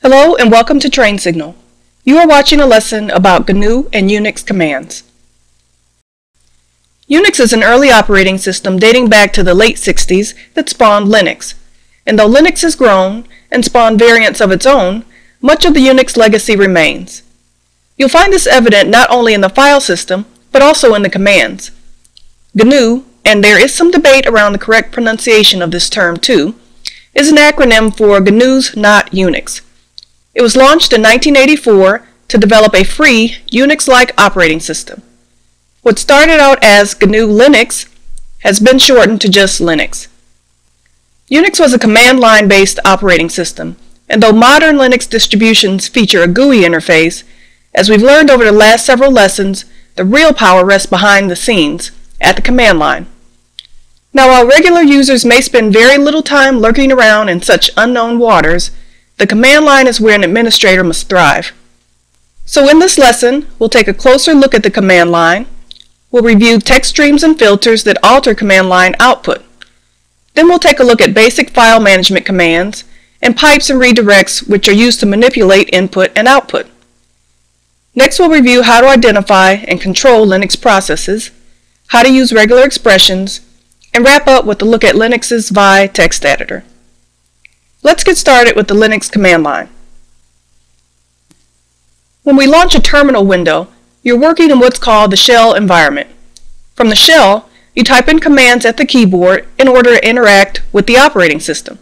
Hello and welcome to Train Signal. You are watching a lesson about GNU and Unix commands. Unix is an early operating system dating back to the late 60s that spawned Linux. And though Linux has grown and spawned variants of its own, much of the Unix legacy remains. You'll find this evident not only in the file system, but also in the commands. GNU, and there is some debate around the correct pronunciation of this term too, is an acronym for GNU's Not Unix. It was launched in 1984 to develop a free Unix-like operating system. What started out as GNU Linux has been shortened to just Linux. Unix was a command line based operating system, and though modern Linux distributions feature a GUI interface, as we've learned over the last several lessons, the real power rests behind the scenes, at the command line. Now, while regular users may spend very little time lurking around in such unknown waters, the command line is where an administrator must thrive. So in this lesson, we'll take a closer look at the command line. We'll review text streams and filters that alter command line output. Then we'll take a look at basic file management commands and pipes and redirects which are used to manipulate input and output. Next, we'll review how to identify and control Linux processes, how to use regular expressions, and wrap up with a look at Linux's Vi text editor. Let's get started with the Linux command line. When we launch a terminal window, you're working in what's called the shell environment. From the shell, you type in commands at the keyboard in order to interact with the operating system,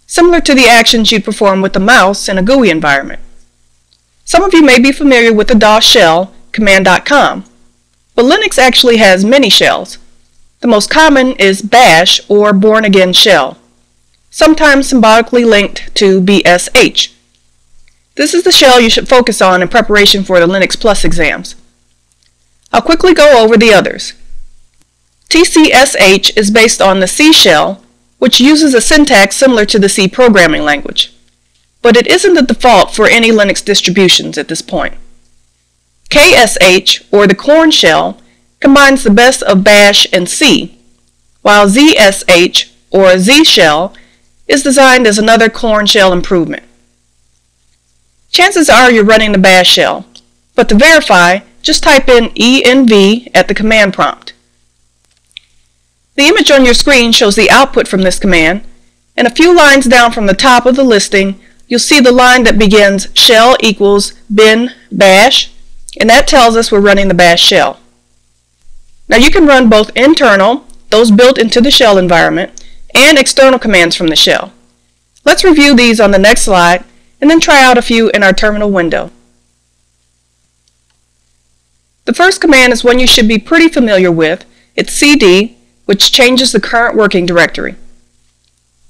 similar to the actions you'd perform with the mouse in a GUI environment. Some of you may be familiar with the DOS shell, command.com, but Linux actually has many shells. The most common is Bash, or Born Again Shell, sometimes symbolically linked to BSH. This is the shell you should focus on in preparation for the Linux Plus exams. I'll quickly go over the others. TCSH is based on the C shell, which uses a syntax similar to the C programming language, but it isn't the default for any Linux distributions at this point. KSH, or the Korn shell, combines the best of Bash and C, while ZSH, or Z shell, is designed as another Korn shell improvement. Chances are you're running the Bash shell, but to verify, just type in env at the command prompt. The image on your screen shows the output from this command, and a few lines down from the top of the listing, you'll see the line that begins shell equals bin bash, and that tells us we're running the Bash shell. Now you can run both internal, those built into the shell environment, and external commands from the shell. Let's review these on the next slide and then try out a few in our terminal window. The first command is one you should be pretty familiar with. It's cd, which changes the current working directory.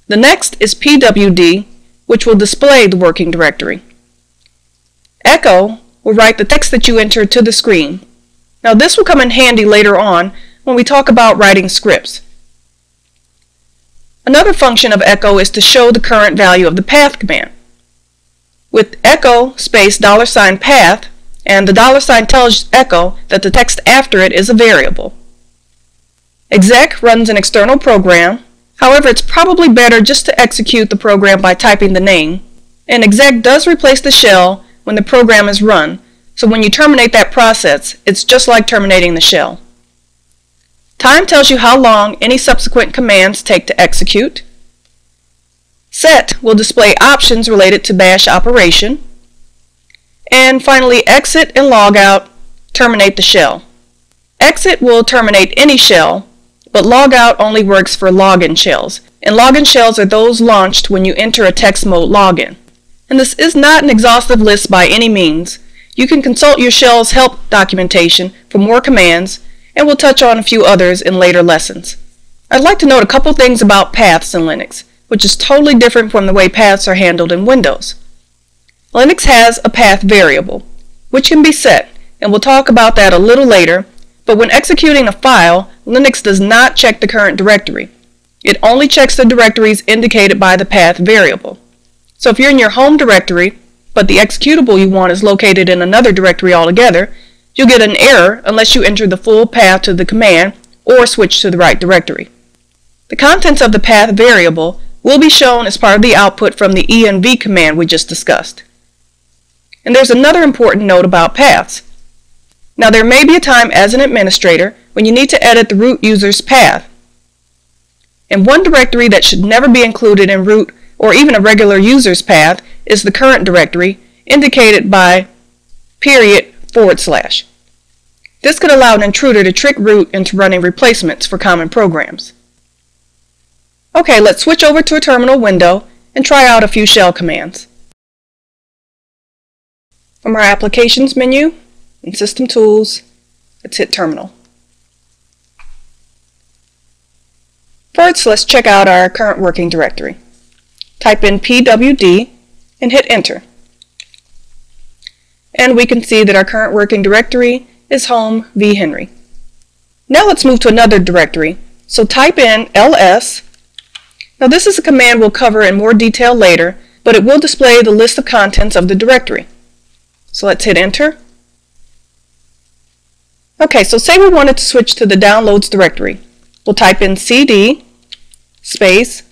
The next is pwd, which will display the working directory. Echo will write the text that you enter to the screen. Now this will come in handy later on when we talk about writing scripts. Another function of echo is to show the current value of the path command. With echo space $path, and the $sign tells echo that the text after it is a variable. Exec runs an external program. However, it's probably better just to execute the program by typing the name, and exec does replace the shell when the program is run, so when you terminate that process, it's just like terminating the shell. Time tells you how long any subsequent commands take to execute. Set will display options related to Bash operation. And finally, exit and logout terminate the shell. Exit will terminate any shell, but logout only works for login shells, and login shells are those launched when you enter a text mode login. And this is not an exhaustive list by any means. You can consult your shell's help documentation for more commands, and we'll touch on a few others in later lessons. I'd like to note a couple things about paths in Linux, which is totally different from the way paths are handled in Windows. Linux has a path variable, which can be set, and we'll talk about that a little later, but when executing a file, Linux does not check the current directory. It only checks the directories indicated by the path variable. So if you're in your home directory, but the executable you want is located in another directory altogether, you'll get an error unless you enter the full path to the command or switch to the right directory. The contents of the path variable will be shown as part of the output from the env command we just discussed. And there's another important note about paths. Now there may be a time as an administrator when you need to edit the root user's path. And one directory that should never be included in root or even a regular user's path is the current directory, indicated by // This could allow an intruder to trick root into running replacements for common programs. Okay, let's switch over to a terminal window and try out a few shell commands. From our Applications menu and System Tools, let's hit Terminal. First, let's check out our current working directory. Type in pwd and hit Enter. And we can see that our current working directory is home v Henry. Now let's move to another directory. So type in ls. Now this is a command we'll cover in more detail later, but it will display the list of contents of the directory. So let's hit Enter. Okay, so say we wanted to switch to the Downloads directory. We'll type in cd space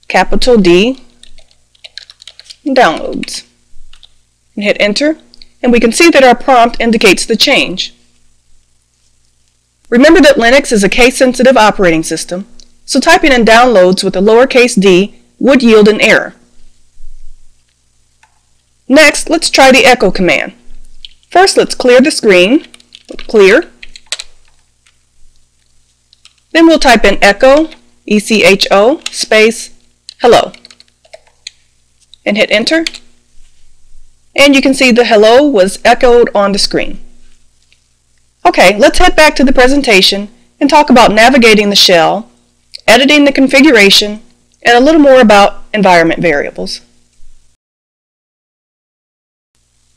capital D Downloads and hit Enter, and we can see that our prompt indicates the change. Remember that Linux is a case-sensitive operating system, so typing in Downloads with a lowercase d would yield an error. Next, let's try the echo command. First, let's clear the screen with clear. Then we'll type in echo, E-C-H-O, space, hello, and hit Enter. And you can see the hello was echoed on the screen. Okay, let's head back to the presentation and talk about navigating the shell, editing the configuration, and a little more about environment variables.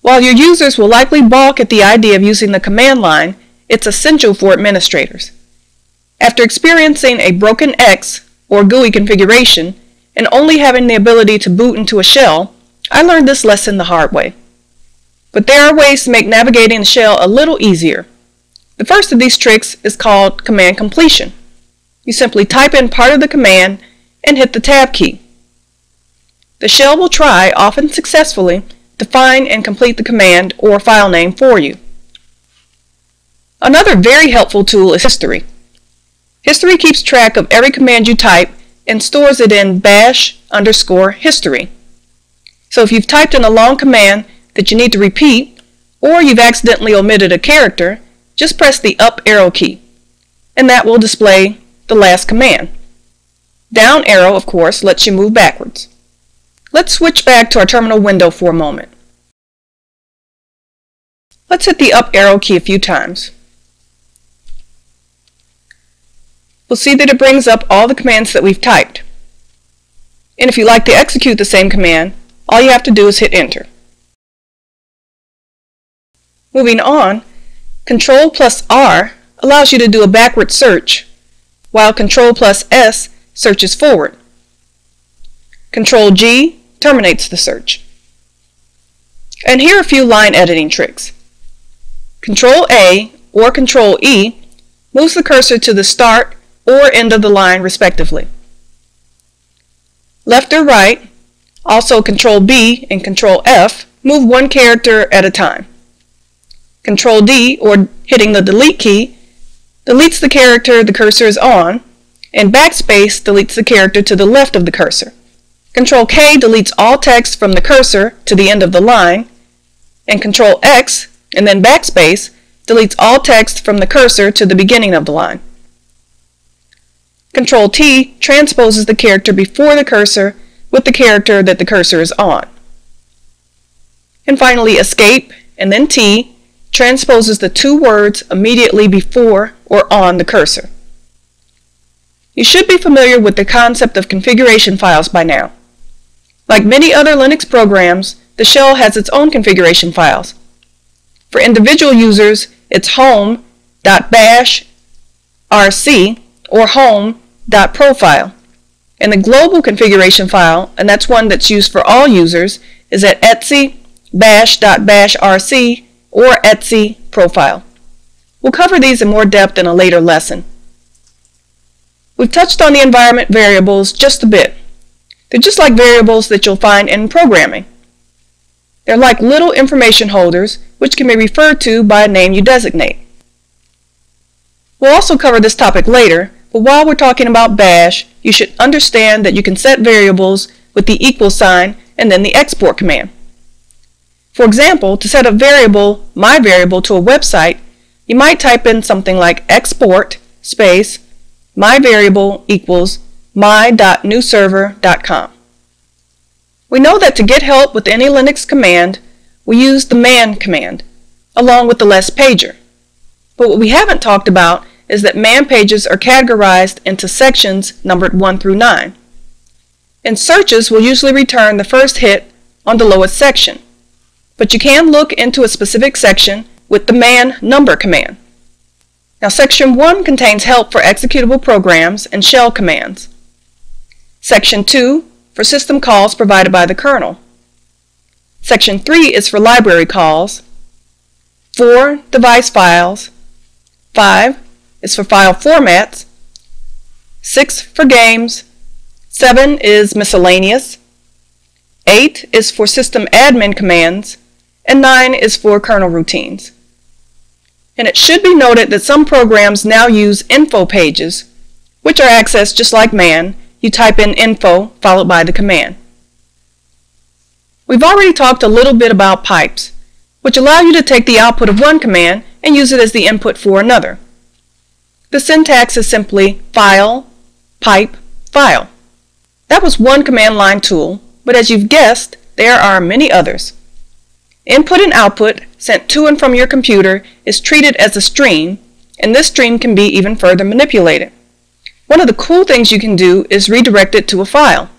While your users will likely balk at the idea of using the command line, it's essential for administrators. After experiencing a broken X or GUI configuration and only having the ability to boot into a shell, I learned this lesson the hard way. But there are ways to make navigating the shell a little easier. The first of these tricks is called command completion. You simply type in part of the command and hit the Tab key. The shell will try, often successfully, to find and complete the command or file name for you. Another very helpful tool is history. History keeps track of every command you type and stores it in _history. So if you've typed in a long command that you need to repeat, or you've accidentally omitted a character, just press the up arrow key, and that will display the last command. Down arrow, of course, lets you move backwards. Let's switch back to our terminal window for a moment. Let's hit the up arrow key a few times. We'll see that it brings up all the commands that we've typed. And if you like to execute the same command, all you have to do is hit Enter. Moving on, Ctrl+R allows you to do a backward search, while Ctrl+S searches forward. Ctrl+G terminates the search. And here are a few line editing tricks. Ctrl+A or Ctrl+E moves the cursor to the start or end of the line respectively. Left or right, also Ctrl+B and Ctrl+F, move one character at a time. Ctrl+D, or hitting the delete key, deletes the character the cursor is on, and backspace deletes the character to the left of the cursor. Ctrl+K deletes all text from the cursor to the end of the line, and Ctrl+X, and then backspace, deletes all text from the cursor to the beginning of the line. Ctrl+T transposes the character before the cursor with the character that the cursor is on. And finally, Escape, and then T, transposes the two words immediately before or on the cursor. You should be familiar with the concept of configuration files by now. Like many other Linux programs, the shell has its own configuration files. For individual users, it's home.bash rc or home.profile. And the global configuration file, and that's one that's used for all users, is at etc bash.bash rc or etc profile. We'll cover these in more depth in a later lesson. We've touched on the environment variables just a bit. They're just like variables that you'll find in programming. They're like little information holders which can be referred to by a name you designate. We'll also cover this topic later, but while we're talking about bash, you should understand that you can set variables with the equal sign and then the export command. For example, to set a variable, my variable, to a website, you might type in something like export space my variable equals my.newserver.com. We know that to get help with any Linux command, we use the man command, along with the less pager. But what we haven't talked about is that man pages are categorized into sections numbered 1 through 9. And searches will usually return the first hit on the lowest section. But you can look into a specific section with the man number command. Now, section 1 contains help for executable programs and shell commands. Section 2 for system calls provided by the kernel. Section 3 is for library calls. 4, device files. 5 is for file formats. 6 for games. 7 is miscellaneous. 8 is for system admin commands. And 9 is for kernel routines. And it should be noted that some programs now use info pages, which are accessed just like man. You type in info followed by the command. We've already talked a little bit about pipes, which allow you to take the output of one command and use it as the input for another. The syntax is simply file, pipe, file. That was one command line tool, but as you've guessed, there are many others. Input and output sent to and from your computer is treated as a stream, and this stream can be even further manipulated. One of the cool things you can do is redirect it to a file.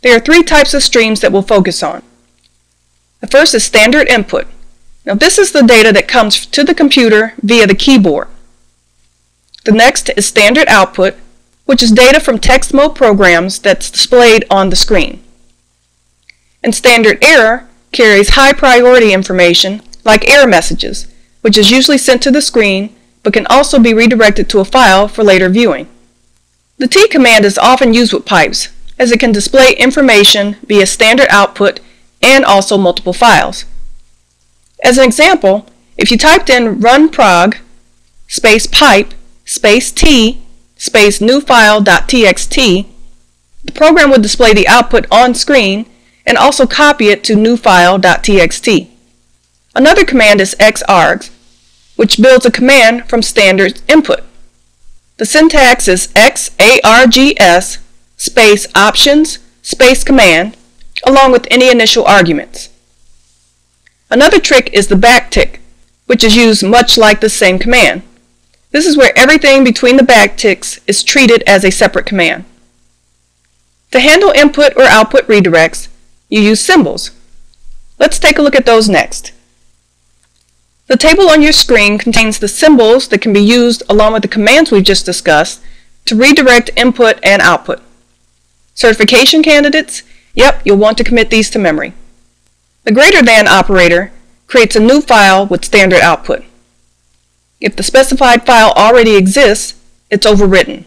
There are 3 types of streams that we'll focus on. The first is standard input. Now this is the data that comes to the computer via the keyboard. The next is standard output, which is data from text mode programs that's displayed on the screen. And standard error carries high priority information like error messages, which is usually sent to the screen but can also be redirected to a file for later viewing. The T command is often used with pipes, as it can display information via standard output and also multiple files. As an example, if you typed in run prog space pipe space t space new file.txt, the program would display the output on screen and also copy it to new file.txt. Another command is xargs, which builds a command from standard input. The syntax is xargs space options space command along with any initial arguments. Another trick is the backtick, which is used much like the same command. This is where everything between the backticks is treated as a separate command. To handle input or output redirects, you use symbols. Let's take a look at those next. The table on your screen contains the symbols that can be used along with the commands we've just discussed to redirect input and output. Certification candidates, yep, you'll want to commit these to memory. The greater than operator creates a new file with standard output. If the specified file already exists, it's overwritten.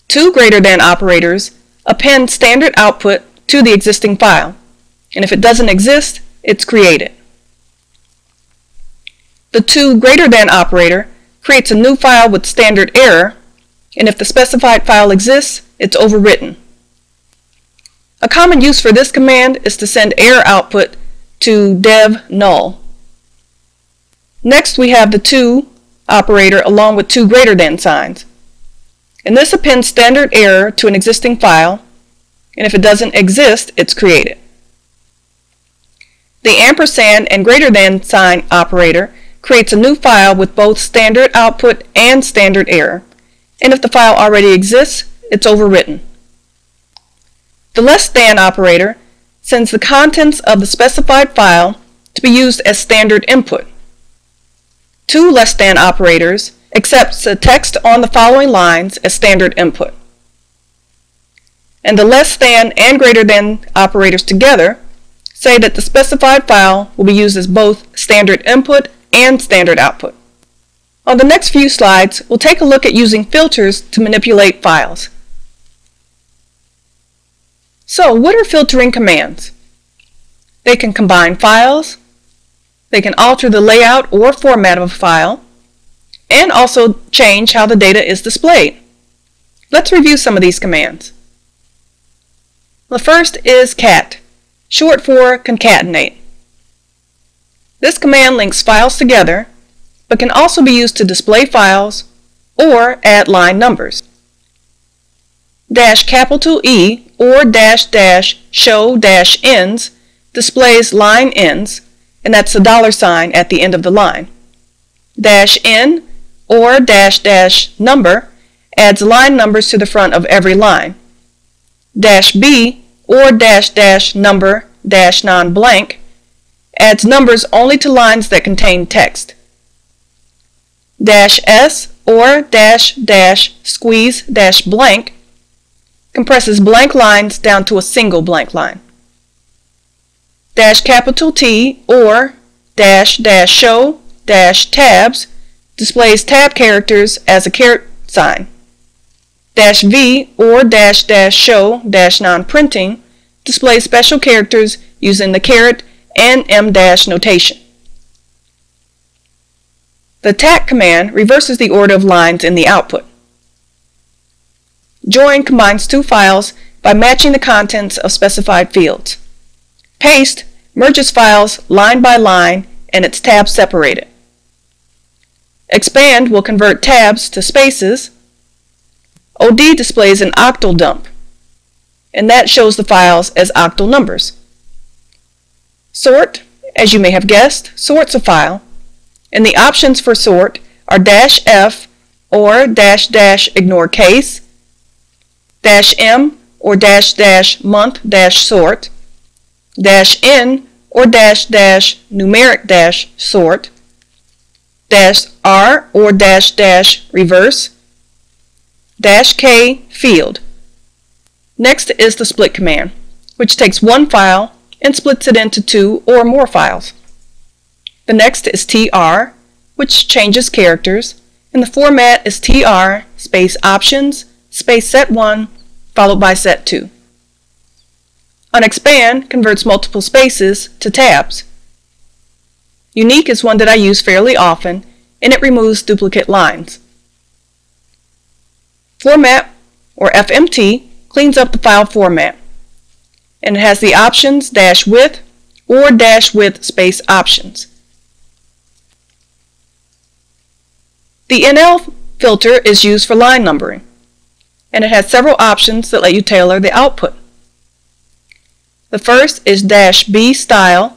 2 greater than operators append standard output to the existing file, and if it doesn't exist, it's created. The 2 greater than operator creates a new file with standard error, and if the specified file exists, it's overwritten. A common use for this command is to send error output to dev null. Next we have the to operator along with 2 greater than signs. And this appends standard error to an existing file, and if it doesn't exist, it's created. The ampersand and greater than sign operator creates a new file with both standard output and standard error, and if the file already exists, it's overwritten. The less than operator sends the contents of the specified file to be used as standard input. 2 less than operators accepts the text on the following lines as standard input. And the less than and greater than operators together say that the specified file will be used as both standard input and standard output. On the next few slides, we'll take a look at using filters to manipulate files. So, what are filtering commands? They can combine files, they can alter the layout or format of a file, and also change how the data is displayed. Let's review some of these commands. The first is cat, short for concatenate. This command links files together, but can also be used to display files or add line numbers. -E or --show-ends displays line ends, and that's the $ at the end of the line. -n or --number adds line numbers to the front of every line. -b or --number -non-blank adds numbers only to lines that contain text. -s or --squeeze-blank compresses blank lines down to a single blank line. -T or --show-tabs displays tab characters as a caret sign. -v or --show-non-printing displays special characters using the caret and m- notation. The tack command reverses the order of lines in the output. Join combines two files by matching the contents of specified fields. Paste merges files line by line and its tabs separated. Expand will convert tabs to spaces. OD displays an octal dump, and that shows the files as octal numbers. Sort, as you may have guessed, sorts a file, and the options for sort are -f or --ignore case, -m or --month-sort, -n or --numeric-sort, -r or --reverse, -k field. Next is the split command, which takes one file and splits it into two or more files. The next is tr, which changes characters, and the format is tr space options space set1 followed by set2. Unexpand converts multiple spaces to tabs. Unique is one that I use fairly often, and it removes duplicate lines. Format, or FMT, cleans up the file format, and it has the options -width or -width space options. The NL filter is used for line numbering, and it has several options that let you tailor the output. The first is -b style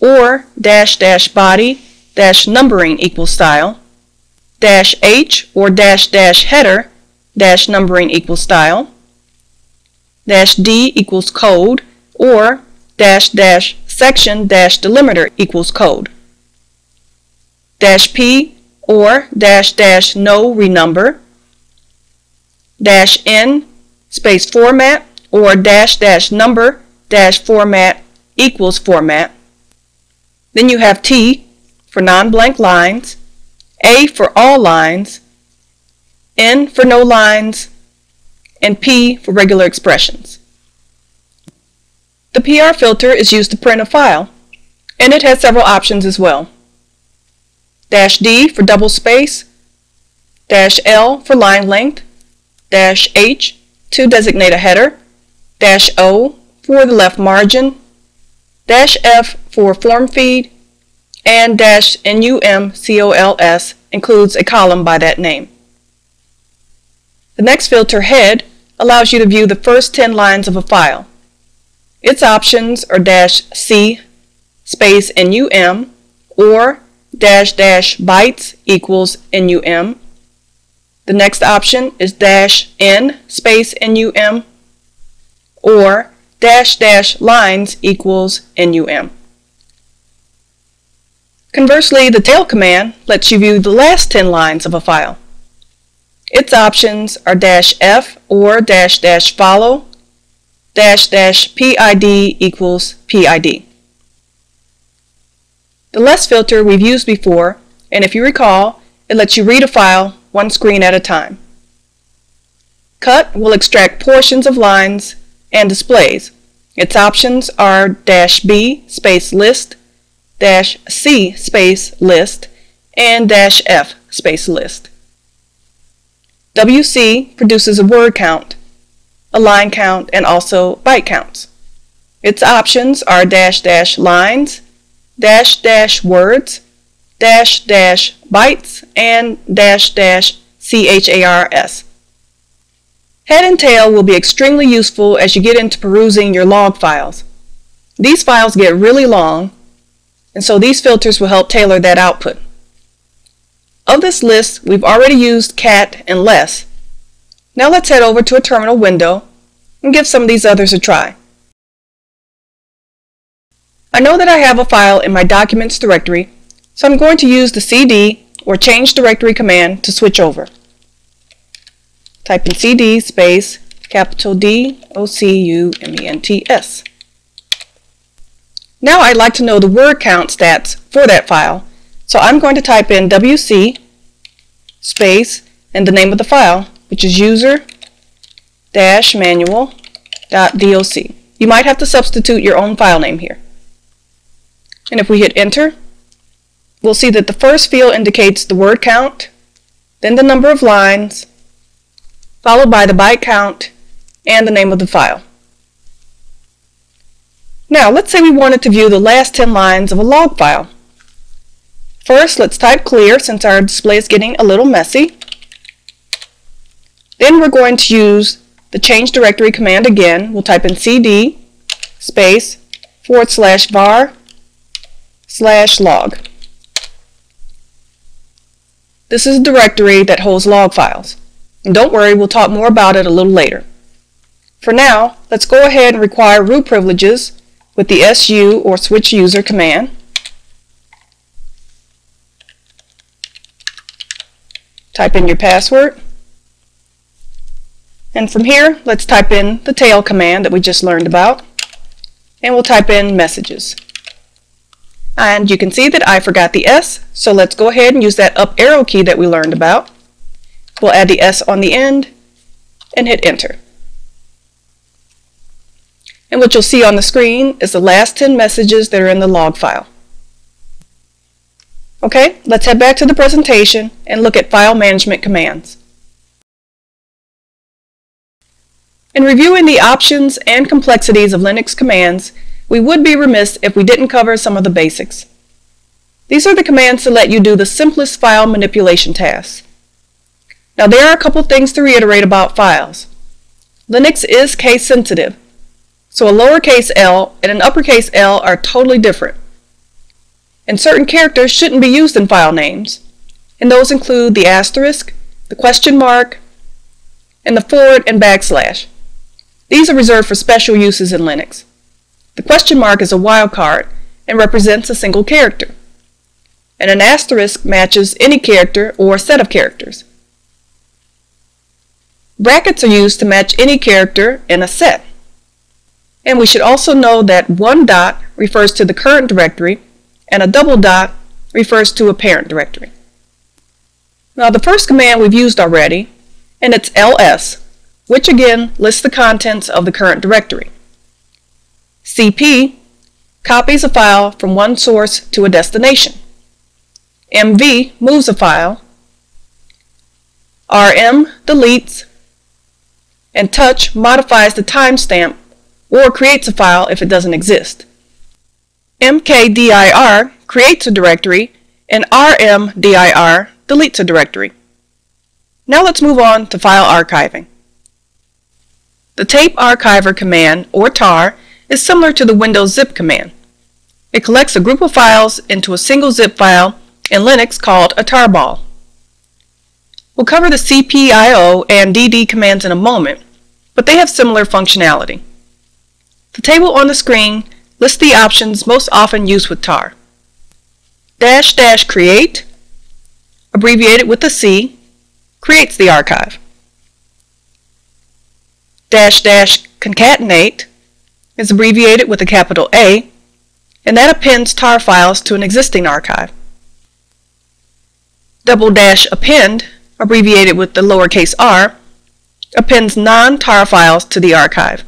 or --body -numbering equals style, -h or -header -numbering equals style, -d equals code or --section -delimiter equals code, -p or --no renumber, -n space format or --number -format equals format. Then you have T for non-blank lines, A for all lines, N for no lines, and P for regular expressions. The PR filter is used to print a file, and it has several options as well. -D for double space, -L for line length, -H to designate a header, -O for the left margin, -F for form feed, and -NUMCOLS includes a column by that name. The next filter, head, allows you to view the first 10 lines of a file. Its options are -C space NUM or --bytes equals NUM. The next option is -N space NUM or --lines equals NUM. Conversely, the tail command lets you view the last 10 lines of a file. Its options are -F or --follow, -PID equals PID. The less filter we've used before, and if you recall, it lets you read a file one screen at a time. Cut will extract portions of lines and displays. Its options are -B space list, -C space list, and -F space list. WC produces a word count, a line count, and also byte counts. Its options are --lines, -words, -bytes, and -chars. Head and tail will be extremely useful as you get into perusing your log files. These files get really long, and so these filters will help tailor that output. Of this list, we've already used cat and less. Now let's head over to a terminal window and give some of these others a try. I know that I have a file in my Documents directory, so I'm going to use the CD or Change Directory command to switch over. Type in CD space capital DOCUMENTS. Now I'd like to know the word count stats for that file, so I'm going to type in WC space and the name of the file, which is user-manual.doc. You might have to substitute your own file name here. And if we hit enter, we'll see that the first field indicates the word count, then the number of lines, followed by the byte count and the name of the file. Now let's say we wanted to view the last 10 lines of a log file. First, let's type clear since our display is getting a little messy. Then we're going to use the Change Directory command again. We'll type in CD space /var/log. This is a directory that holds log files. And don't worry, we'll talk more about it a little later. For now, let's go ahead and require root privileges with the SU or switch user command. Type in your password. And from here, let's type in the tail command that we just learned about. And we'll type in messages. And you can see that I forgot the S, so let's go ahead and use that up arrow key that we learned about. We'll add the S on the end and hit enter. And what you'll see on the screen is the last 10 messages that are in the log file. Okay, let's head back to the presentation and look at file management commands. In reviewing the options and complexities of Linux commands, we would be remiss if we didn't cover some of the basics. These are the commands to let you do the simplest file manipulation tasks. Now there are a couple things to reiterate about files. Linux is case sensitive, so a lowercase l and an uppercase L are totally different. And certain characters shouldn't be used in file names, and those include the asterisk, the question mark, and the forward and backslash. These are reserved for special uses in Linux. The question mark is a wildcard and represents a single character, and an asterisk matches any character or set of characters. Brackets are used to match any character in a set. And we should also know that one dot refers to the current directory and a double dot refers to a parent directory. Now the first command we've used already, and it's ls, which again lists the contents of the current directory. CP copies a file from one source to a destination. MV moves a file. RM deletes, and touch modifies the timestamp or creates a file if it doesn't exist. mkdir creates a directory, and rmdir deletes a directory. Now let's move on to file archiving. The tape archiver command, or tar, is similar to the Windows zip command. It collects a group of files into a single zip file in Linux called a tarball. We'll cover the cpio and dd commands in a moment, but they have similar functionality. The table on the screen lists the options most often used with tar. --create, abbreviated with a C, creates the archive. --concatenate is abbreviated with a capital A, and that appends tar files to an existing archive. --append, abbreviated with the lowercase r, appends non-tar files to the archive.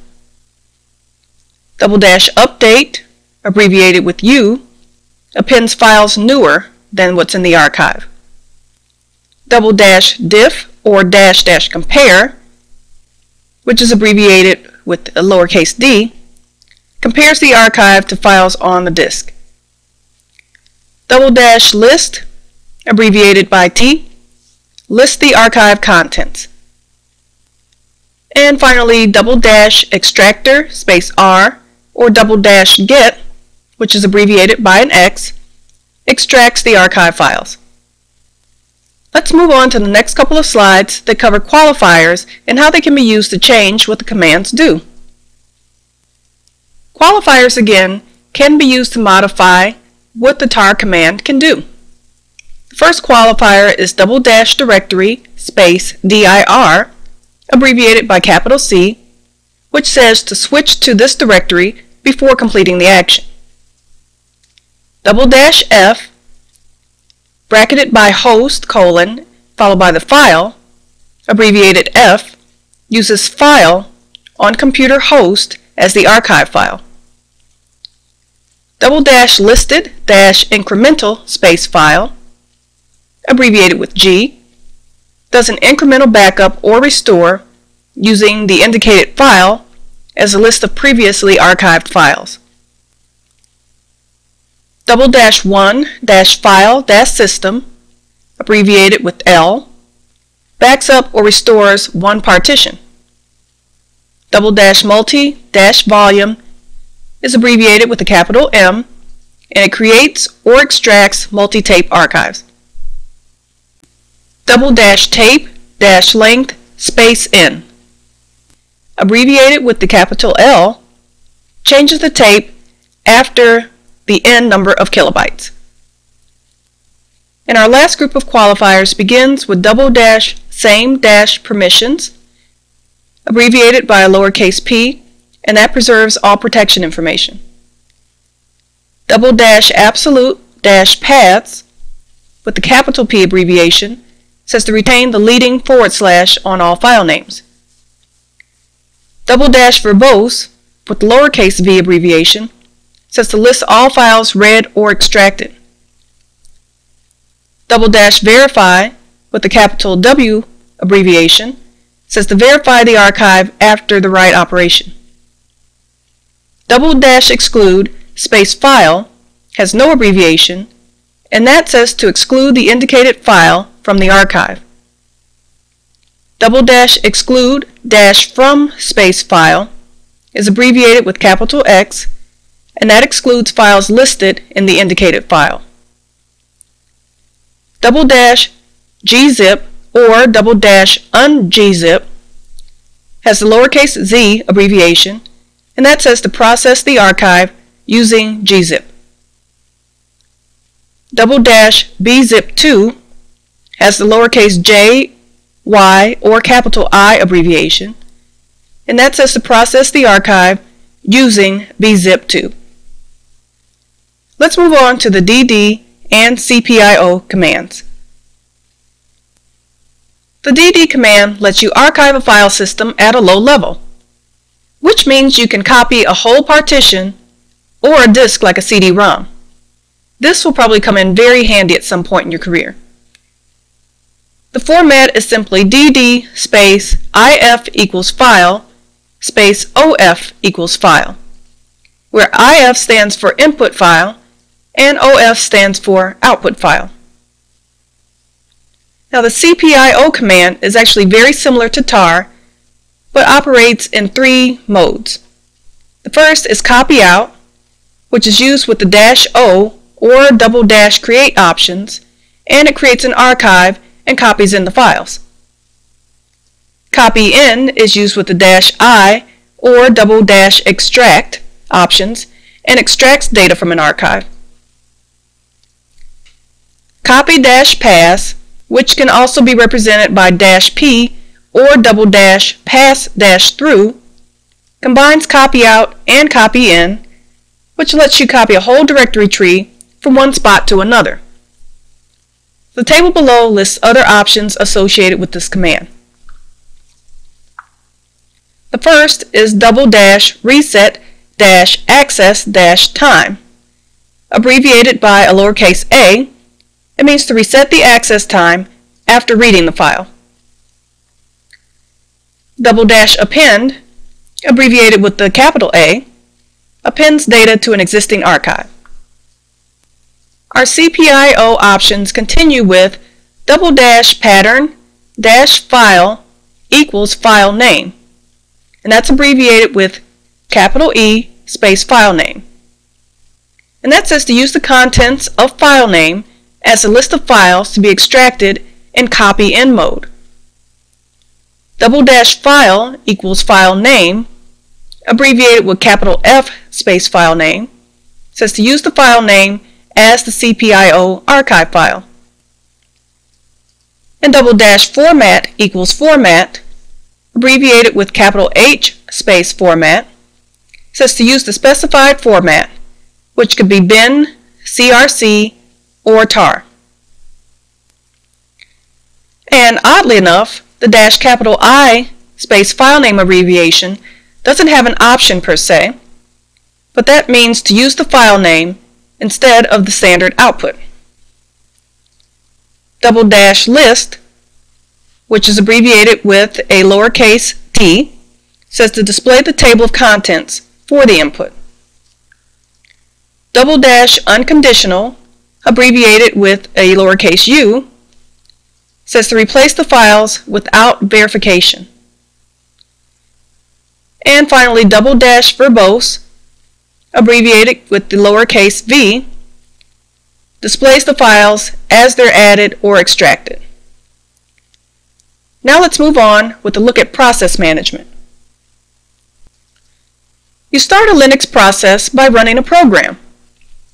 --update, abbreviated with U, appends files newer than what's in the archive. --diff or --compare, which is abbreviated with a lowercase d, compares the archive to files on the disk. --list, abbreviated by T, lists the archive contents. And finally, --extractor space R or --get, which is abbreviated by an X, extracts the archive files. Let's move on to the next couple of slides that cover qualifiers and how they can be used to change what the commands do. Qualifiers, again, can be used to modify what the tar command can do. The first qualifier is --directory space dir, abbreviated by capital C, which says to switch to this directory before completing the action. --f, bracketed by host, followed by the file, abbreviated F, uses file on computer host as the archive file. --listed -incremental space file, abbreviated with G, does an incremental backup or restore using the indicated file as a list of previously archived files. --1-file-system, abbreviated with L, backs up or restores one partition. --multi-volume is abbreviated with a capital M, and it creates or extracts multi-tape archives. --tape-length space N, abbreviated with the capital L, changes the tape after the N number of kilobytes. And our last group of qualifiers begins with --same-permissions, abbreviated by a lowercase p, and that preserves all protection information. --absolute-paths, with the capital P abbreviation, says to retain the leading / on all file names. --verbose, with the lowercase v abbreviation, says to list all files read or extracted. --verify, with the capital W abbreviation, says to verify the archive after the write operation. --exclude space file has no abbreviation, and that says to exclude the indicated file from the archive. --exclude-from space file is abbreviated with capital X, and that excludes files listed in the indicated file. --gzip or --ungzip has the lowercase z abbreviation, and that says to process the archive using gzip. --bzip2 has the lowercase j, y, or capital I abbreviation, and that says to process the archive using bzip2. Let's move on to the dd and cpio commands. The dd command lets you archive a file system at a low level, which means you can copy a whole partition or a disk like a CD-ROM. This will probably come in very handy at some point in your career. The format is simply dd space if equals file space of equals file, where if stands for input file and of stands for output file. Now the cpio command is actually very similar to tar, but operates in 3 modes. The first is copy out, which is used with the -o or --create options, and it creates an archive and copies in the files. Copy in is used with the -i or --extract options and extracts data from an archive. Copy-pass, which can also be represented by -p or --pass-through, combines copy out and copy in, which lets you copy a whole directory tree from one spot to another. The table below lists other options associated with this command. The first is --reset -access-time. Abbreviated by a lowercase a, it means to reset the access time after reading the file. ~append, abbreviated with the capital A, appends data to an existing archive. Our CPIO options continue with ~pattern-file equals file name, and that's abbreviated with capital E space file name. And that says to use the contents of file name as a list of files to be extracted in copy in mode. ~file equals file name, abbreviated with capital F space file name, says to use the file name as the CPIO archive file. And ~format equals format, abbreviated with capital H space format, says to use the specified format, which could be bin, CRC, or tar. And oddly enough, the -I space file name abbreviation doesn't have an option per se, but that means to use the file name instead of the standard output. ~list, which is abbreviated with a lowercase t, says to display the table of contents for the input. ~unconditional, abbreviated with a lowercase u, says to replace the files without verification. And finally, ~verbose, abbreviated with the lowercase v, displays the files as they're added or extracted. Now let's move on with a look at process management. You start a Linux process by running a program,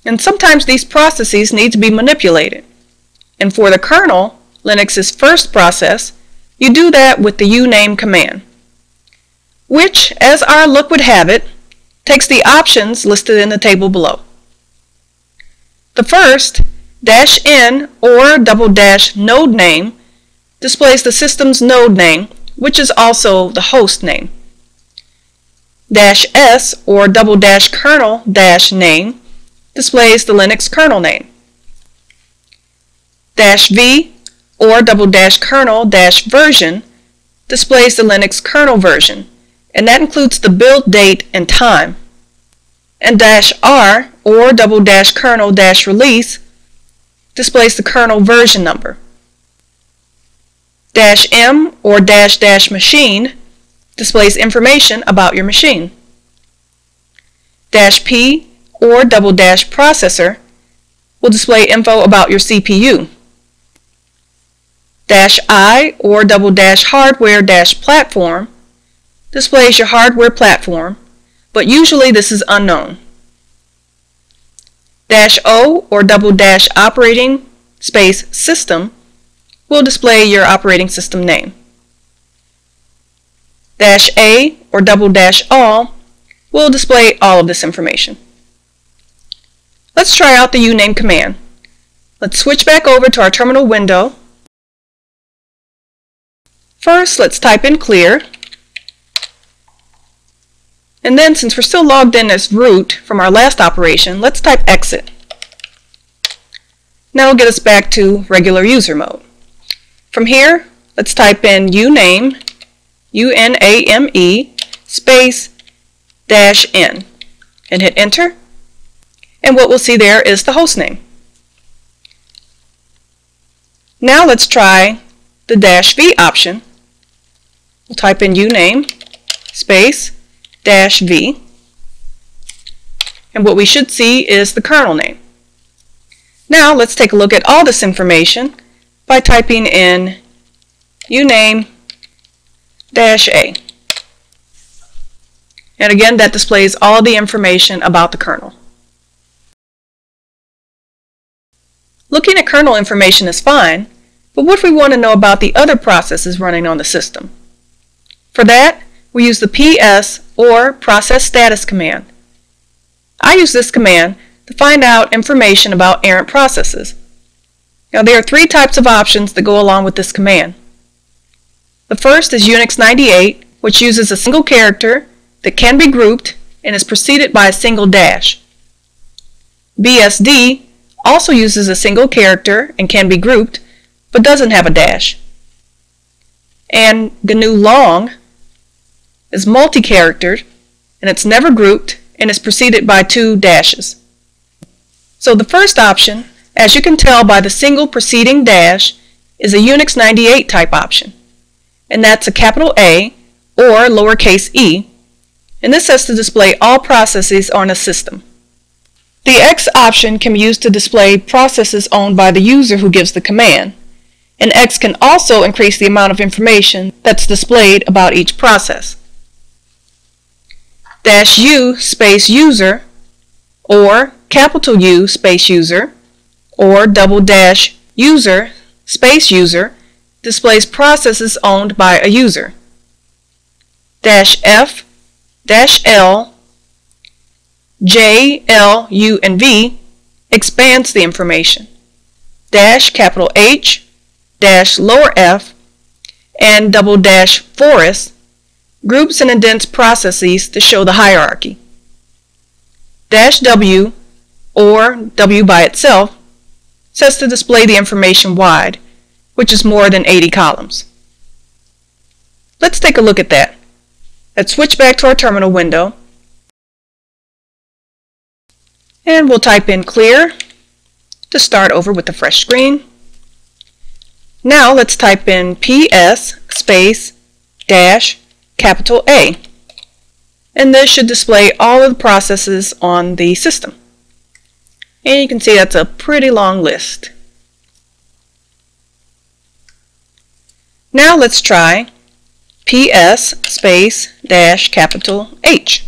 and sometimes these processes need to be manipulated. And for the kernel, Linux's first process, you do that with the uname command, which, as our look would have it, takes the options listed in the table below. The first, -n or ~node name, displays the system's node name, which is also the host name. -s or ~kernel -name displays the Linux kernel name. -v or ~kernel -version displays the Linux kernel version, and that includes the build date and time. And -r or ~kernel -release displays the kernel version number. -m or --machine displays information about your machine. -p or ~processor will display info about your CPU. -i or ~hardware -platform displays your hardware platform, but usually this is unknown. -o or ~operating space system will display your operating system name. -a or ~all will display all of this information. Let's try out the uname command. Let's switch back over to our terminal window. First, let's type in clear. And then, since we're still logged in as root from our last operation, let's type exit. Now it'll get us back to regular user mode. From here, let's type in uname, UNAME, space -n, and hit enter. And what we'll see there is the host name. Now let's try the -v option. We'll type in uname, space -v, and what we should see is the kernel name. Now let's take a look at all this information by typing in uname -a. And again, that displays all the information about the kernel. Looking at kernel information is fine, but what if we want to know about the other processes running on the system? For that, we use the ps or process status command. I use this command to find out information about errant processes. Now there are three types of options that go along with this command. The first is Unix 98, which uses a single character that can be grouped and is preceded by a single dash. BSD also uses a single character and can be grouped, but doesn't have a dash. And GNU long is multi-charactered, and it's never grouped and is preceded by 2 dashes. So the first option, as you can tell by the single preceding dash, is a Unix 98 type option, and that's a capital A or lowercase e, and this has to display all processes on a system. The X option can be used to display processes owned by the user who gives the command, and X can also increase the amount of information that's displayed about each process. -U space user or capital U space user or ~user space user displays processes owned by a user. -F, -L, J, L, U, and V expands the information. Capital H, lower f, and ~forest groups and indents processes to show the hierarchy. -W, or W by itself, says to display the information wide, which is more than 80 columns. Let's take a look at that. Let's switch back to our terminal window, and we'll type in clear to start over with a fresh screen. Now let's type in PS space dash capital A, and this should display all of the processes on the system. And you can see that's a pretty long list. Now let's try PS space dash capital H,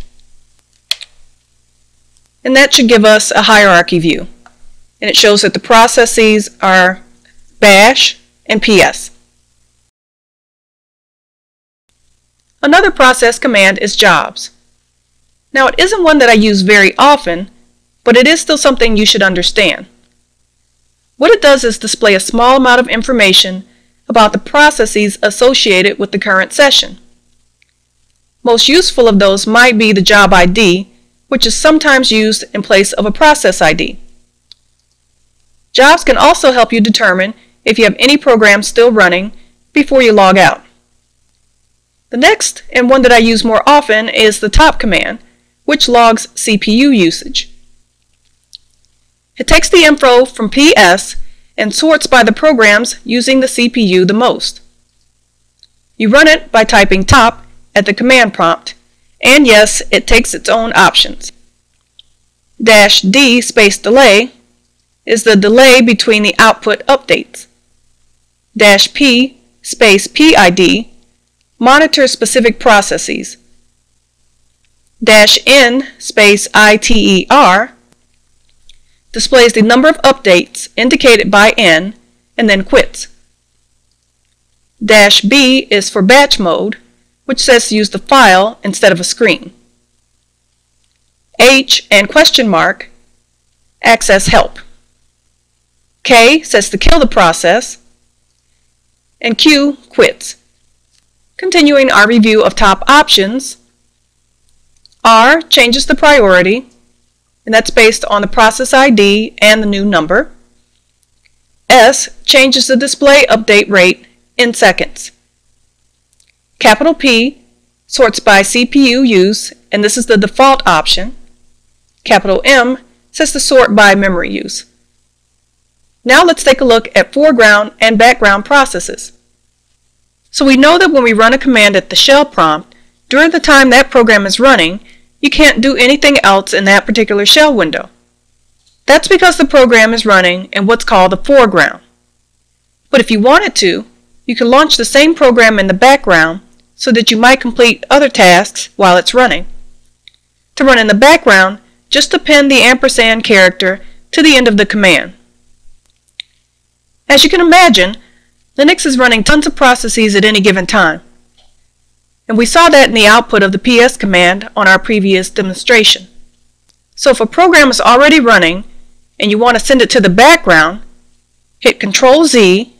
and that should give us a hierarchy view, and it shows that the processes are bash and PS. Another process command is jobs. Now it isn't one that I use very often, but it is still something you should understand. What it does is display a small amount of information about the processes associated with the current session. Most useful of those might be the job ID, which is sometimes used in place of a process ID. Jobs can also help you determine if you have any programs still running before you log out. The next, and one that I use more often, is the top command, which logs CPU usage. It takes the info from PS and sorts by the programs using the CPU the most. You run it by typing top at the command prompt, and yes, it takes its own options. -D space delay is the delay between the output updates. -P space PID monitors specific processes. -N space ITER displays the number of updates indicated by N and then quits. -B is for batch mode, which says to use the file instead of a screen. H and question mark access help. K says to kill the process, and Q quits. Continuing our review of top options, R changes the priority, and that's based on the process ID and the new number. S changes the display update rate in seconds. Capital P sorts by CPU use, and this is the default option. Capital M says to sort by memory use. Now let's take a look at foreground and background processes. So we know that when we run a command at the shell prompt, during the time that program is running, you can't do anything else in that particular shell window. That's because the program is running in what's called the foreground. But if you wanted to, you can launch the same program in the background so that you might complete other tasks while it's running. To run in the background, just append the ampersand character to the end of the command. As you can imagine, Linux is running tons of processes at any given time. And we saw that in the output of the PS command on our previous demonstration. So if a program is already running and you want to send it to the background, hit Ctrl-Z,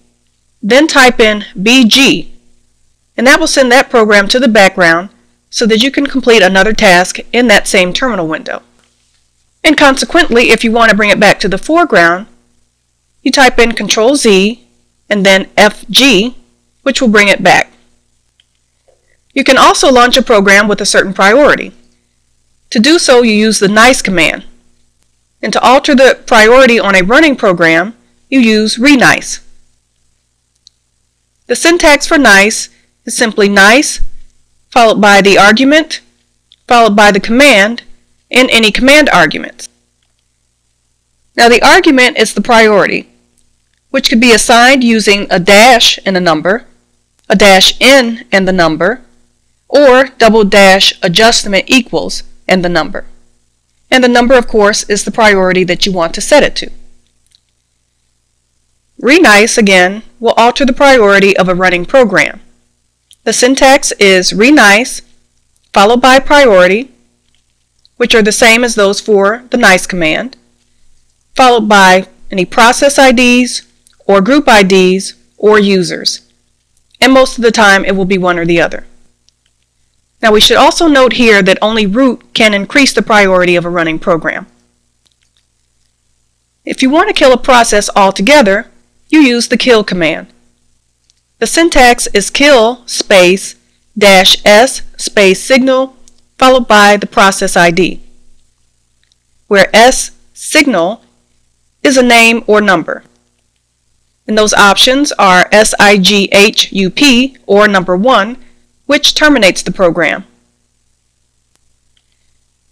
then type in BG, and that will send that program to the background so that you can complete another task in that same terminal window. And consequently, if you want to bring it back to the foreground, you type in Ctrl-Z and then FG, which will bring it back. You can also launch a program with a certain priority. To do so, you use the nice command. And to alter the priority on a running program, you use renice. The syntax for nice is simply nice, followed by the argument, followed by the command, and any command arguments. Now the argument is the priority, which could be assigned using a dash and a number, a dash in and the number, or double dash adjustment equals and the number. And the number, of course, is the priority that you want to set it to. Renice, again, will alter the priority of a running program. The syntax is renice, followed by priority, which are the same as those for the nice command, followed by any process IDs, or group IDs, or users. And most of the time it will be one or the other. Now we should also note here that only root can increase the priority of a running program. If you want to kill a process altogether, you use the kill command. The syntax is kill space -s space signal followed by the process ID, where S signal is a name or number. And those options are SIGHUP or number 1, which terminates the program.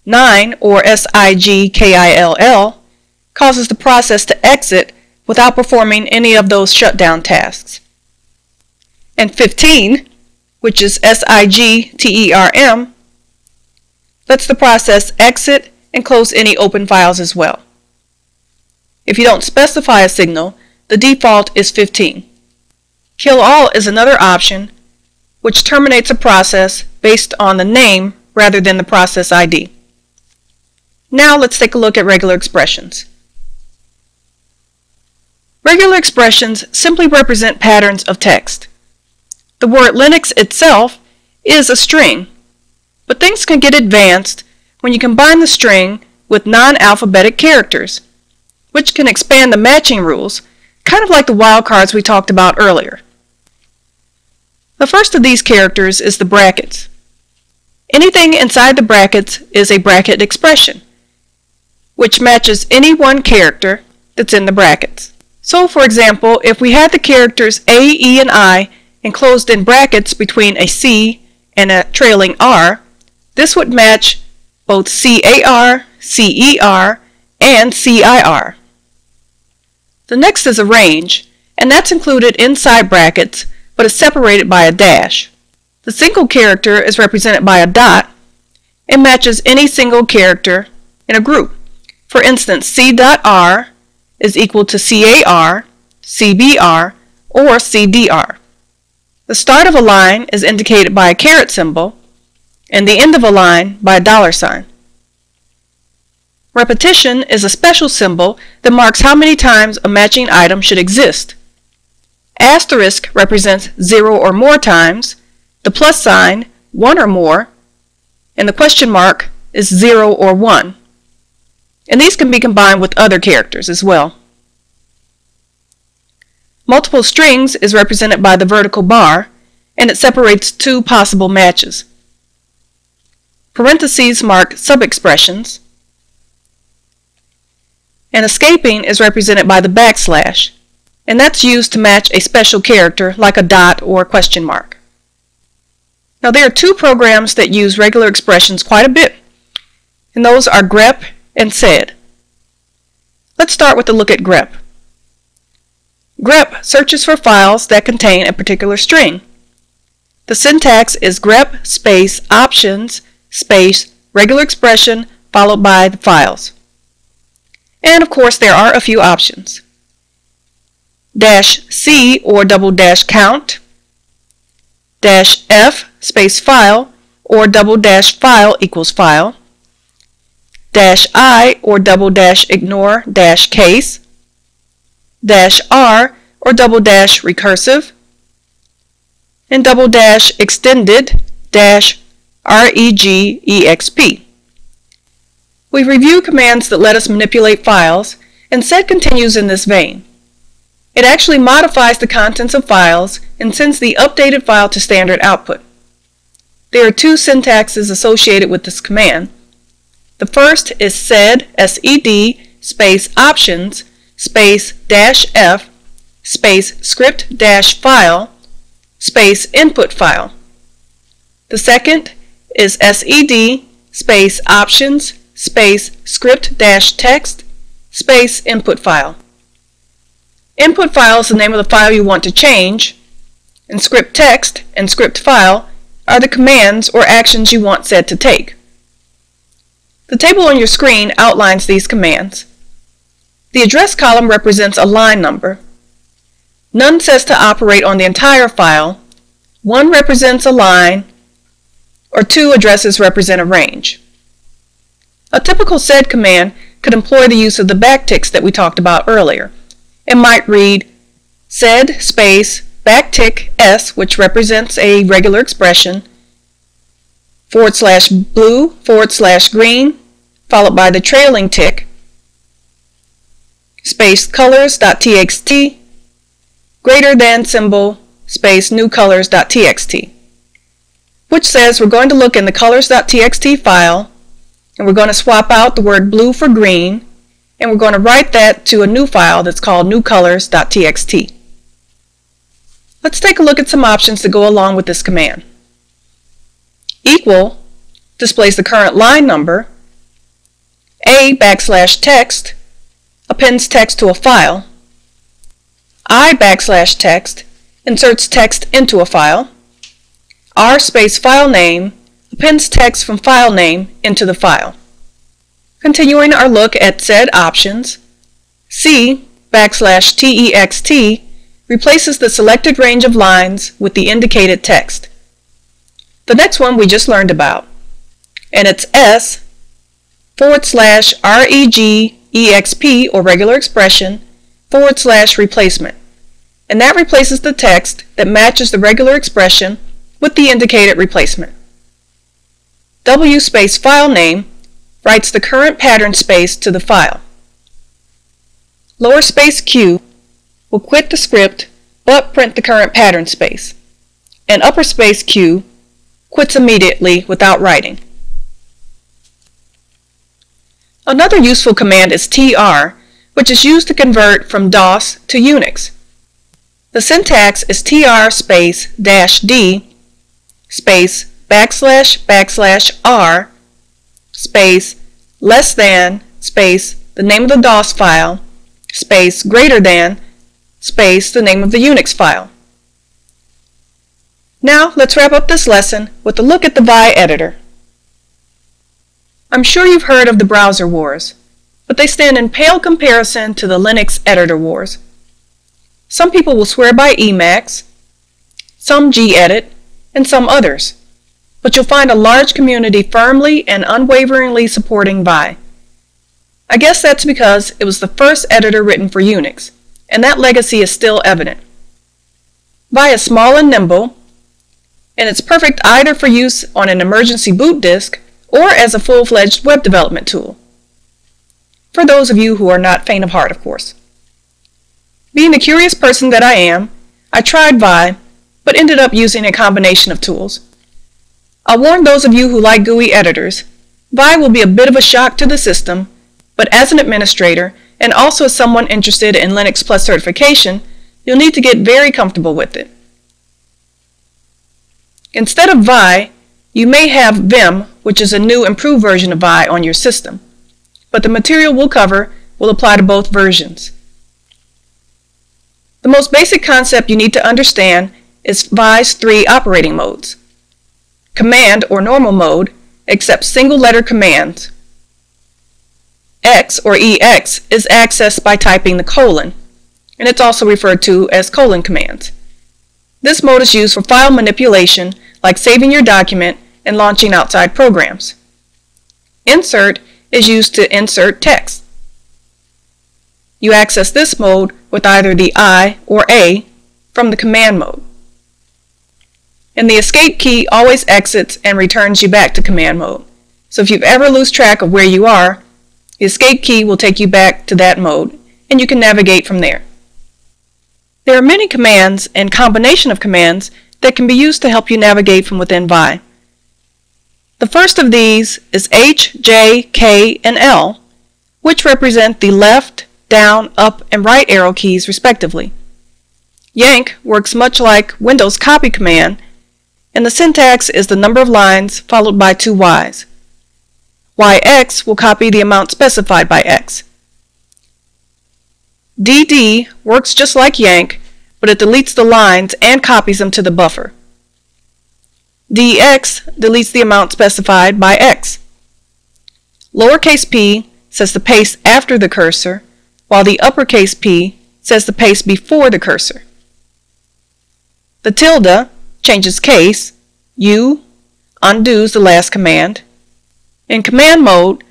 9 or SIGKILL causes the process to exit without performing any of those shutdown tasks. And 15, which is SIGTERM, lets the process exit and close any open files as well. If you don't specify a signal, the default is 15. Kill all is another option, which terminates a process based on the name rather than the process ID. Now let's take a look at regular expressions. Regular expressions simply represent patterns of text. The word Linux itself is a string, but things can get advanced when you combine the string with non-alphabetic characters, which can expand the matching rules, kind of like the wildcards we talked about earlier. The first of these characters is the brackets. Anything inside the brackets is a bracket expression, which matches any one character that's in the brackets. So, for example, if we had the characters A, E, and I enclosed in brackets between a C and a trailing R, this would match both CAR, CER, and CIR. The next is a range, and that's included inside brackets, but is separated by a dash. The single character is represented by a dot and matches any single character in a group. For instance, C.R is equal to CAR, CBR, or CDR. The start of a line is indicated by a caret symbol, and the end of a line by a $sign. Repetition is a special symbol that marks how many times a matching item should exist. Asterisk represents 0 or more times, the plus sign 1 or more, and the question mark is 0 or 1. And these can be combined with other characters as well. Multiple strings is represented by the vertical bar, and it separates two possible matches. Parentheses mark sub-expressions, and escaping is represented by the backslash, and that's used to match a special character like a dot or a question mark. Now there are two programs that use regular expressions quite a bit, and those are grep and sed. Let's start with a look at grep. Grep searches for files that contain a particular string. The syntax is grep space options space regular expression followed by the files. And of course there are a few options. -C or double dash count, -F space file or double dash file equals file, -I or double dash ignore dash case, -R or double dash recursive, and double dash extended dash regexp. We've reviewed commands that let us manipulate files, and sed continues in this vein. It actually modifies the contents of files and sends the updated file to standard output. There are two syntaxes associated with this command. The first is sed, S-E-D, space options, space -f, space script-file, space input file. The second is sed, space options, space script-text, space input file. Input file is the name of the file you want to change, and script text and script file are the commands or actions you want sed to take. The table on your screen outlines these commands. The address column represents a line number. None says to operate on the entire file. 1 represents a line, or 2 addresses represent a range. A typical sed command could employ the use of the backticks that we talked about earlier. It might read sed space backtick s, which represents a regular expression, /blue /green, followed by the trailing tick, space colors.txt, greater than symbol, space new colors.txt, which says we're going to look in the colors.txt file, and we're going to swap out the word blue for green, and we're going to write that to a new file that's called newcolors.txt. Let's take a look at some options that go along with this command. Equal displays the current line number. /text appends text to a file. I/text inserts text into a file. R space file name appends text from file name into the file. Continuing our look at sed options, C/text replaces the selected range of lines with the indicated text. The next one we just learned about, and it's S/regexp or regular expression /replacement, and that replaces the text that matches the regular expression with the indicated replacement. W space file name writes the current pattern space to the file. Lowercase q will quit the script but print the current pattern space, and upperspace q quits immediately without writing. Another useful command is tr, which is used to convert from DOS to Unix. The syntax is tr space -d space /r space less than space the name of the DOS file space greater than space the name of the Unix file. Now let's wrap up this lesson with a look at the Vi editor. I'm sure you've heard of the browser wars, but they stand in pale comparison to the Linux editor wars. Some people will swear by Emacs, some gedit, and some others, but you'll find a large community firmly and unwaveringly supporting Vi. I guess that's because it was the first editor written for Unix, and that legacy is still evident. Vi is small and nimble, and it's perfect either for use on an emergency boot disk or as a full-fledged web development tool. For those of you who are not faint of heart, of course. Being the curious person that I am, I tried Vi, but ended up using a combination of tools. I'll warn those of you who like GUI editors, Vi will be a bit of a shock to the system, but as an administrator, and also as someone interested in Linux Plus certification, you'll need to get very comfortable with it. Instead of Vi, you may have Vim, which is a new improved version of Vi on your system, but the material we'll cover will apply to both versions. The most basic concept you need to understand is Vi's 3 operating modes. Command or normal mode accepts single-letter commands. X or EX is accessed by typing the colon, and it's also referred to as colon commands. This mode is used for file manipulation, like saving your document and launching outside programs. Insert is used to insert text. You access this mode with either the I or A from the command mode. and the escape key always exits and returns you back to command mode. So if you ever lose track of where you are, the escape key will take you back to that mode, and you can navigate from there. There are many commands and combination of commands that can be used to help you navigate from within Vi. The first of these is H, J, K, and L, which represent the left, down, up, and right arrow keys respectively. Yank works much like Windows copy command, and the syntax is the number of lines followed by 2 Ys. YX will copy the amount specified by X. DD works just like Yank, but it deletes the lines and copies them to the buffer. DX deletes the amount specified by X. Lowercase p says the paste after the cursor, while the uppercase p says the paste before the cursor. The tilde changes case, U undoes the last command. In command mode,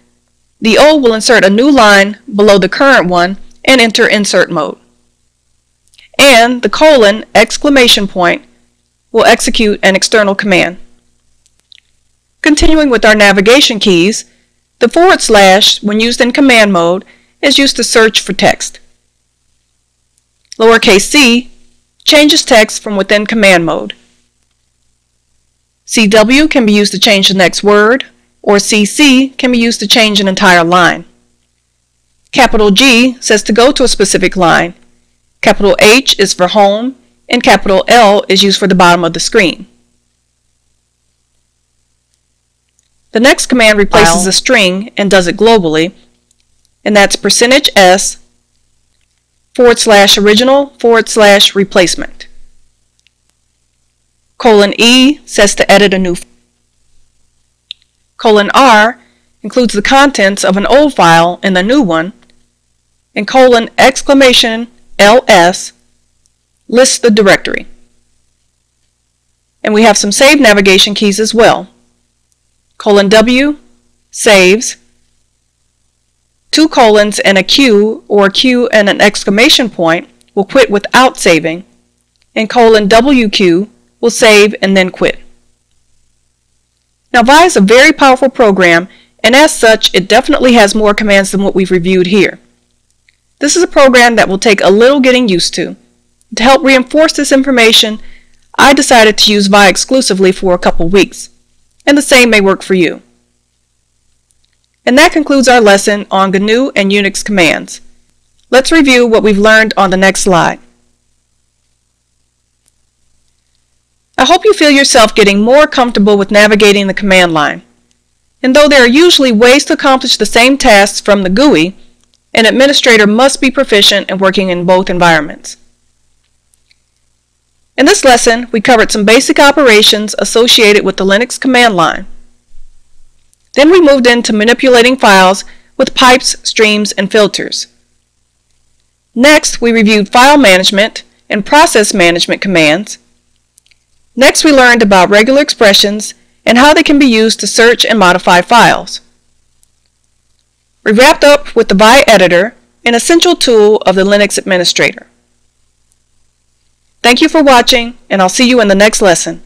the O will insert a new line below the current one and enter insert mode. And the colon exclamation point will execute an external command. Continuing with our navigation keys, the /, when used in command mode, is used to search for text. Lowercase c changes text from within command mode. CW can be used to change the next word, or CC can be used to change an entire line. Capital G says to go to a specific line. Capital H is for home, and capital L is used for the bottom of the screen. The next command replaces a string and does it globally, and that's %s /original /replacement. :E says to edit a new file. :R includes the contents of an old file in the new one, and :LS lists the directory. And we have some save navigation keys as well. :W saves, 2 colons and a Q or a Q and an exclamation point will quit without saving, and :WQ will save and then quit. Now Vi is a very powerful program, and as such it definitely has more commands than what we've reviewed here. This is a program that will take a little getting used to. To help reinforce this information, I decided to use Vi exclusively for a couple weeks, and the same may work for you. And that concludes our lesson on GNU and Unix commands. Let's review what we've learned on the next slide. I hope you feel yourself getting more comfortable with navigating the command line. And though there are usually ways to accomplish the same tasks from the GUI, an administrator must be proficient in working in both environments. In this lesson, we covered some basic operations associated with the Linux command line. Then we moved into manipulating files with pipes, streams, and filters. Next, we reviewed file management and process management commands. Next, we learned about regular expressions and how they can be used to search and modify files. We wrapped up with the Vi editor, an essential tool of the Linux administrator. Thank you for watching, and I'll see you in the next lesson.